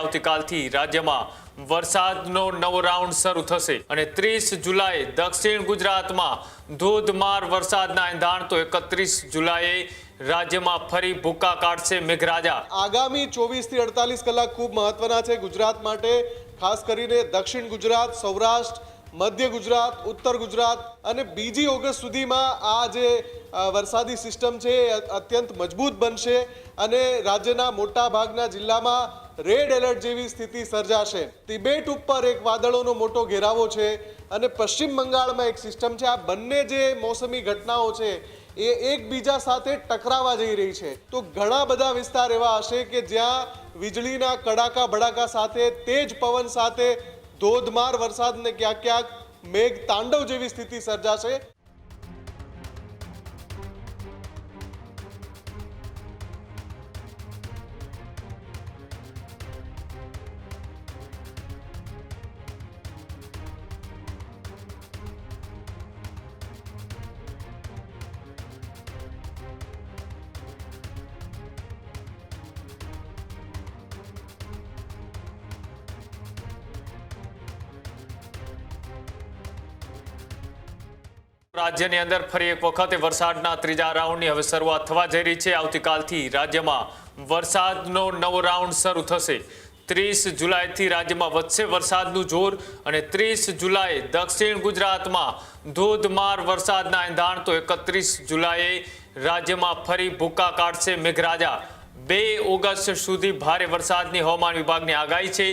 આવતીકાલથી રાજ્યમાં વરસાદનો નવો રાઉન્ડ શરૂ થશે અને 30 જુલાઈએ દક્ષિણ ગુજરાતમાં ધોધમાર વરસાદના એંધાણ તો 31 જુલાઈએ રાજ્યમાં ફરી ભૂક્કા કાઢશે મેઘરાજા। આગામી 24 થી 48 કલાક ખૂબ મહત્વના છે ગુજરાત માટે, ખાસ કરીને દક્ષિણ ગુજરાત, સૌરાષ્ટ્ર, મધ્ય ગુજરાત, ઉત્તર ગુજરાત અને બીજી ઓગસ્ટ સુધીમાં આ જે વરસાદી સિસ્ટમ છે એ અત્યંત મજબૂત બનશે અને રાજ્યના મોટા ભાગના જિલ્લામાં રેડ એલર્ટ જેવી સ્થિતિ સર્જાશે। તિબેટ ઉપર એક વાદળોનો મોટો ઘેરાવો છે અને પશ્ચિમ બંગાળમાં એક સિસ્ટમ છે। આ બંને જે મોસમી ઘટનાઓ છે એ એકબીજા સાથે ટકરાવા જઈ રહી છે, તો ઘણા બધા વિસ્તાર એવા હશે કે જ્યાં વીજળીના કડાકા ભડાકા સાથે, તેજ પવન સાથે ધોધમાર વરસાદ ને ક્યાંક ક્યાંક મેઘ તાંડવ જેવી સ્થિતિ સર્જાશે। રાજ્યની અંદર ફરી એક વખત વરસાદના ત્રીજા રાઉન્ડની હવે શરૂઆત થવા જઈ રહી છે। આવતીકાલથી રાજ્યમાં વરસાદનો નવો રાઉન્ડ શરૂ થશે। 30 જુલાઈથી રાજ્યમાં વધશે વરસાદનું જોર અને 30 જુલાઈએ દક્ષિણ ગુજરાતમાં ધોધમાર વરસાદના એંધાણ તો 31 જુલાઈએ રાજ્યમાં ફરી ભૂક્કા કાઢશે મેઘરાજા। 2 ઓગસ્ટ સુધી ભારે વરસાદની હવામાન વિભાગની આગાહી છે,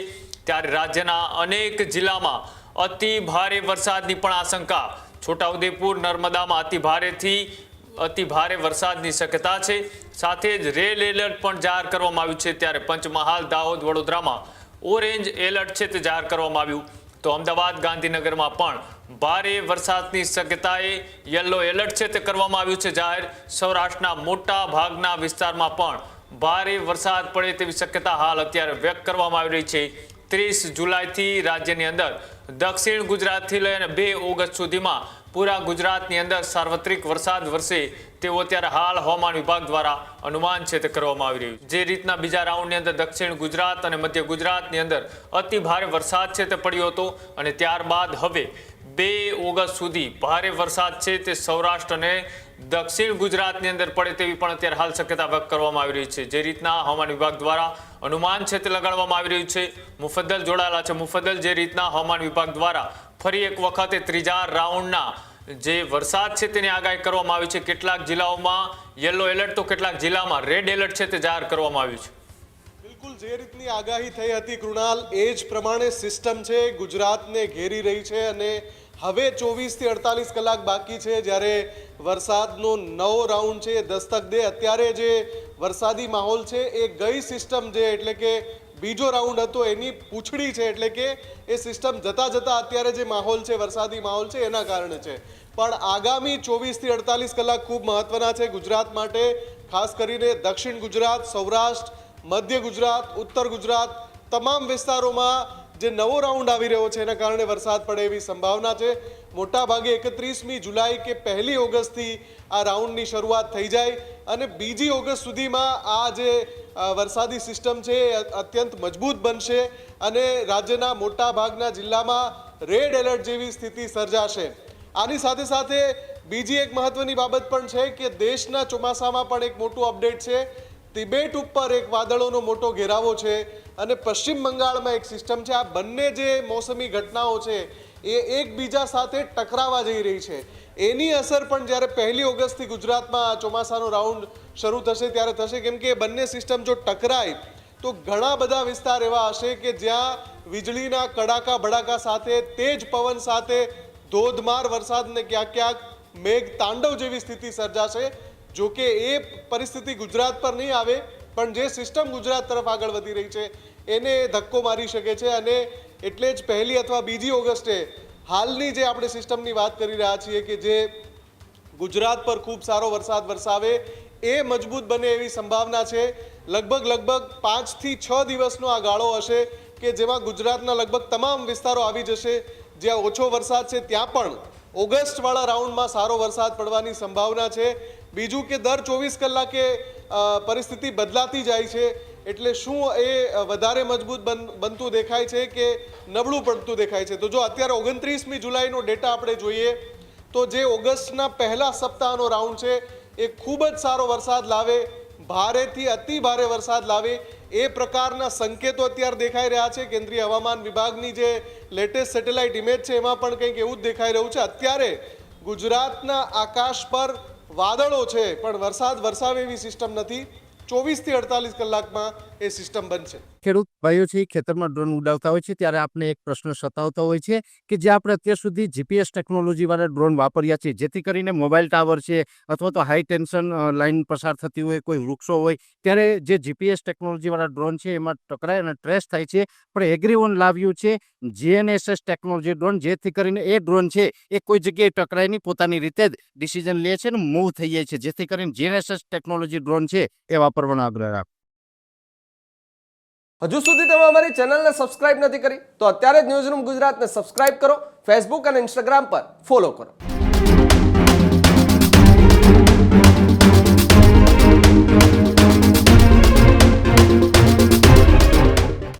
ત્યારે રાજ્યના અનેક જિલ્લામાં અતિ ભારે વરસાદની પણ આશંકા। છોટાઉદેપુર, નર્મદામાં અતિ ભારે વરસાદની શક્યતા છે, સાથે જ રેડ એલર્ટ પણ જાહેર કરવામાં આવ્યું છે। ત્યારે પંચમહાલ, દાહોદ, વડોદરામાં ઓરેન્જ એલર્ટ છે તે જાહેર કરવામાં આવ્યું, તો અમદાવાદ, ગાંધીનગરમાં પણ ભારે વરસાદની શક્યતાએ યલો એલર્ટ છે તે કરવામાં આવ્યું છે જાહેર। સૌરાષ્ટ્રના મોટા ભાગના વિસ્તારમાં પણ ભારે વરસાદ પડે તેવી શક્યતા હાલ અત્યારે વ્યક્ત કરવામાં આવી રહી છે। 30 જુલાઈથી રાજ્યની અંદર દક્ષિણ ગુજરાતથી લઈને 2 ઓગસ્ટ સુધીમાં પૂરા ગુજરાતની અંદર સાર્વત્રિક વરસાદ વરસે તેવો અત્યારે હાલ હવામાન વિભાગ દ્વારા અનુમાન છે તે કરવામાં આવી રહ્યું છે। જે રીતના બીજા રાઉન્ડની અંદર દક્ષિણ ગુજરાત અને મધ્ય ગુજરાતની અંદર અતિ ભારે વરસાદ છે તે પડ્યો હતો અને ત્યારબાદ હવે 2 ઓગસ્ટ સુધી ભારે વરસાદ છે તે સૌરાષ્ટ્ર અને દક્ષિણ ગુજરાતની અંદર પડે તેવી પણ અત્યારે હાલ શક્યતા વ્યક્ત કરવામાં આવી રહી છે। જે રીતના હવામાન વિભાગ દ્વારા અનુમાન છે તે લગાડવામાં આવી રહ્યું છે। મુફદ્દલ જોડાયેલા છે। મુફદ્દલ, જે રીતના હવામાન વિભાગ દ્વારા ફરી એક વખતે ત્રીજા રાઉન્ડના જે વરસાદ છે તેની આગાહી કરવામાં આવી છે, કેટલાક જિલ્લાઓમાં યલો એલર્ટ તો કેટલાક જિલ્લામાં રેડ એલર્ટ છે તે જાહેર કરવામાં આવ્યું છે। બિલકુલ જે રીતની આગાહી થઈ હતી કૃણાલ, એ જ પ્રમાણે સિસ્ટમ છે ગુજરાતને ઘેરી રહી છે અને હવે 24 થી 48 કલાક બાકી છે જ્યારે વરસાદનો નવો રાઉન્ડ છે દસ્તક દે। અત્યારે જે વરસાદી માહોલ છે એ ગઈ સિસ્ટમ જે એટલે કે બીજો રાઉન્ડ હતો એની પૂંછડી છે, એટલે કે એ સિસ્ટમ જતા જતા અત્યારે જે માહોલ છે, વરસાદી માહોલ છે એના કારણે છે। પણ આગામી 24 થી 48 કલાક ખૂબ મહત્વના છે ગુજરાત માટે, ખાસ કરીને દક્ષિણ ગુજરાત, સૌરાષ્ટ્ર, મધ્ય ગુજરાત, ઉત્તર ગુજરાત તમામ વિસ્તારોમાં જે નવો રાઉન્ડ આવી રહ્યો છે એના કારણે વરસાદ પડે એવી સંભાવના છે। મોટા ભાગે 31મી જુલાઈ કે 1લી ઓગસ્ટથી આ રાઉન્ડની શરૂઆત થઈ જાય અને બીજી ઓગસ્ટ સુધીમાં આ જે વરસાદી સિસ્ટમ છે એ અત્યંત મજબૂત બનશે અને રાજ્યના મોટા ભાગના જિલ્લામાં રેડ એલર્ટ જેવી સ્થિતિ સર્જાશે। આની સાથે સાથે બીજી એક મહત્વની બાબત પણ છે કે દેશના ચોમાસામાં પણ એક મોટું અપડેટ છે। તિબેટ ઉપર એક વાદળોનો મોટો ઘેરાવો છે અને પશ્ચિમ બંગાળમાં એક સિસ્ટમ છે। આ બંને જે મોસમી ઘટનાઓ છે એ એકબીજા સાથે ટકરાવા જઈ રહી છે, એની અસર પણ જ્યારે 1લી ઓગસ્ટથી ગુજરાતમાં ચોમાસાનો રાઉન્ડ શરૂ થશે ત્યારે થશે, કેમ કે બંને સિસ્ટમ જો ટકરાય તો ઘણા બધા વિસ્તાર એવા હશે કે જ્યાં વીજળીના કડાકા ભડાકા સાથે, તેજ પવન સાથે ધોધમાર વરસાદ ને ક્યાંક ક્યાંક મેઘ તાંડવ જેવી સ્થિતિ સર્જાશે। જો કે એ પરિસ્થિતિ ગુજરાત પર નહીં આવે, પણ જે સિસ્ટમ ગુજરાત તરફ આગળ વધી રહી છે એને ધક્કો મારી શકે છે અને એટલે જ 1લી અથવા બીજી ઓગસ્ટે હાલની જે આપણે સિસ્ટમની વાત કરી રહ્યા છીએ કે જે ગુજરાત પર ખૂબ સારો વરસાદ વરસાવે એ મજબૂત બને એવી સંભાવના છે। લગભગ 5 થી 6 દિવસનો આ ગાળો હશે કે જેમાં ગુજરાતના લગભગ તમામ વિસ્તારો આવી જશે। જ્યાં ઓછો વરસાદ છે ત્યાં પણ ઓગસ્ટવાળા રાઉન્ડમાં સારો વરસાદ પડવાની સંભાવના છે। બીજું કે દર 24 કલાકે પરિસ્થિતિ બદલાતી જાય છે, એટલે શું એ વધારે મજબૂત બનતું દેખાય છે કે નબળું પડતું દેખાય છે? તો જો અત્યારે 29મી જુલાઈનો ડેટા આપણે જોઈએ તો જે ઓગસ્ટના પહેલા સપ્તાહનો રાઉન્ડ છે એ ખૂબ જ સારો વરસાદ લાવે, ભારેથી અતિ ભારે વરસાદ લાવે એ પ્રકારના સંકેતો અત્યારે દેખાઈ રહ્યા છે. કેન્દ્રીય હવામાન વિભાગની જે લેટેસ્ટ સેટેલાઇટ ઇમેજ છે એમાં પણ કંઈક એવું જ દેખાઈ રહ્યું છે. અત્યારે ગુજરાતના આકાશ પર વાદળો છે પણ વરસાદ વરસાવે એવી સિસ્ટમ નથી. 24 થી 48 કલાકમાં એ સિસ્ટમ બનશે. ખેડૂત ભાઈઓ છે ખેતરમાં ડ્રોન ઉડાવતા હોય છે ત્યારે આપણે એક પ્રશ્ન સતાવતો હોય છે કે જે આપણે અત્યાર સુધી જીપીએસ ટેકનોલોજી વાળા ડ્રોન વાપર્યા છે, જેથી કરીને મોબાઈલ ટાવર છે અથવા તો હાઈ ટેન્શન લાઈન પસાર થતી હોય, કોઈ વૃક્ષો હોય, ત્યારે જે જીપીએસ ટેકનોલોજી વાળા ડ્રોન છે એમાં ટકરાય અને ટ્રેસ થાય છે. પણ એગ્રીઓન લાવ્યું છે જીએનએસએસ ટેકનોલોજી ડ્રોન, જેથી કરીને એ ડ્રોન છે એ કોઈ જગ્યાએ ટકરાય નહીં, પોતાની રીતે જ ડિસિઝન લે છે અને મૂવ થઈ જાય છે, જેથી કરીને જીએનએસએસ ટેકનોલોજી ડ્રોન છે એ વાપરવાનો આગ્રહ રાખો. હજુ સુધી તમે અમારી ચેનલને સબસ્ક્રાઇબ નથી કરી તો અત્યારે જ ન્યૂઝરૂમ ગુજરાતને સબસ્ક્રાઇબ કરો, ફેસબુક અને ઇન્સ્ટાગ્રામ પર ફોલો કરો.